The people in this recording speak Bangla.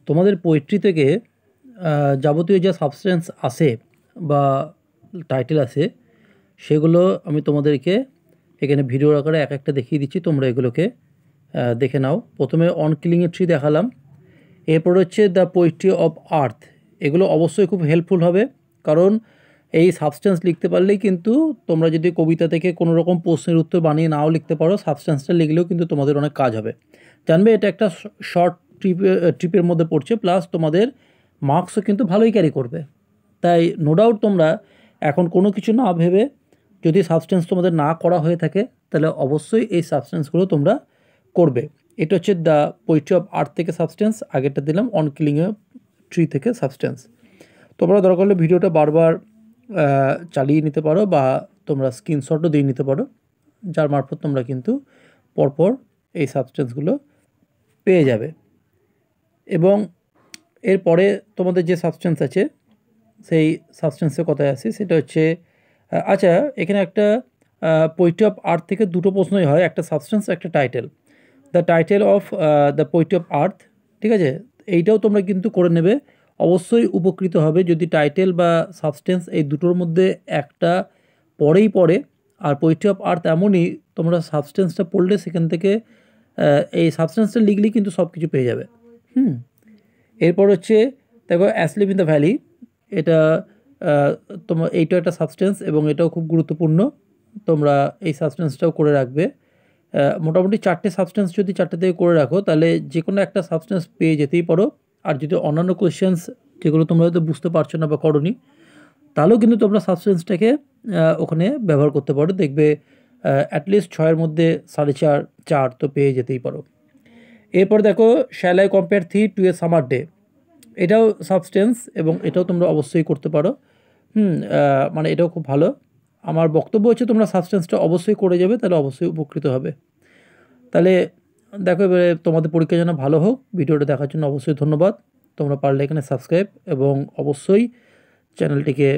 তোমাদের পোয়েট্রি থেকে যাবতীয় যে সাবস্টেন্স আছে বা টাইটেল আছে সেগুলো আমি তোমাদেরকে এখানে ভিডিওর আকারে এক একটা দেখিয়ে দিচ্ছি, তোমরা এগুলোকে দেখে নাও। প্রথমে অন কিলিং এ ট্রি দেখালাম, এরপর হচ্ছে দ্য পোয়েট্রি অফ আর্থ। এগুলো অবশ্যই খুব হেল্পফুল হবে, কারণ এই সাবস্টেন্স লিখতে পারলেই কিন্তু তোমরা যদি কবিতা থেকে কোনো রকম প্রশ্নের উত্তর বানিয়ে নাও লিখতে পারো, সাবস্টেন্সটা লিখলেও কিন্তু তোমাদের অনেক কাজ হবে। জানবে এটা একটা শর্ট ট্রিপের মধ্যে পড়ছে, প্লাস তোমাদের মার্কসও কিন্তু ভালোই ক্যারি করবে। তাই নো ডাউট তোমরা এখন কোনো কিছু না ভেবে, যদি সাবস্টেন্স তোমাদের না করা হয়ে থাকে তাহলে অবশ্যই এই সাবস্টেন্সগুলো তোমরা করবে। এটা হচ্ছে দ্য পোয়েট্রি অফ আর্থ থেকে সাবস্টেন্স, আগেরটা দিলাম অন কিলিং এ ট্রি থেকে সাবস্টেন্স। তোমরা দরকার হলে ভিডিওটা বারবার চালিয়ে নিতে পারো বা তোমরা স্ক্রিনশটও দিয়ে নিতে পারো, যার মারফত তোমরা কিন্তু পরপর এই সাবস্টেন্সগুলো পেয়ে যাবে। এবং এরপরে তোমাদের যে সাবস্টেন্স আছে সেই সাবস্টেন্সের কথায় আসি, সেটা হচ্ছে আচ্ছা, এখানে একটা পোয়েট্রি অফ আর্থ থেকে দুটো প্রশ্নই হয়, একটা সাবস্টেন্স একটা title. The title of the poetry of earth, ঠিক আছে, এইটাও তোমরা কিন্তু করে নেবে। অবশ্যই উপকৃত হবে যদি টাইটেল বা সাবস্টেন্স এই দুটোর মধ্যে একটা পরেই পড়ে। আর পোয়েট্রি অফ আর্থ এমনই, তোমরা সাবস্টেন্সটা পড়লে সেখান থেকে এই সাবস্টেন্সটা লিখলেই কিন্তু সব কিছু পেয়ে যাবে। এরপর হচ্ছে দেখো অ্যাসলিপ ইন দ্য ভ্যালি, এটা তোমার এইটাও একটা সাবস্টেন্স এবং এটাও খুব গুরুত্বপূর্ণ, তোমরা এই সাবস্টেন্সটাও করে রাখবে। মোটামুটি চারটে সাবস্টেন্স যদি চারটে থেকে করে রাখো তাহলে যে কোনো একটা সাবস্টেন্স পেয়ে যেতেই পারো। আর যদি অন্যান্য কোয়েশ্চেন্স যেগুলো তোমরা হয়তো বুঝতে পারছো না বা করোনি, তাহলেও কিন্তু তোমরা সাবস্টেন্সটাকে ওখানে ব্যবহার করতে পারো, দেখবে অ্যাটলিস্ট 6-এর মধ্যে 4.5 4 তো পেয়ে যেতেই পারো। এরপর দেখো shall I compare thee to a summer day, এটাও সাবস্টেন্স এবং এটাও তোমরা অবশ্যই করতে পারো। মানে এটাও খুব ভালো। আমার বক্তব্য হচ্ছে তোমরা সাবস্টেন্সটা অবশ্যই করে যাবে, তাহলে অবশ্যই উপকৃত হবে। তাহলে দেখো এবারে তোমাদের পরীক্ষা যেন ভালো হোক। ভিডিওটা দেখার জন্য অবশ্যই ধন্যবাদ। তোমরা পারলে এখানে সাবস্ক্রাইব এবং অবশ্যই চ্যানেলটিকে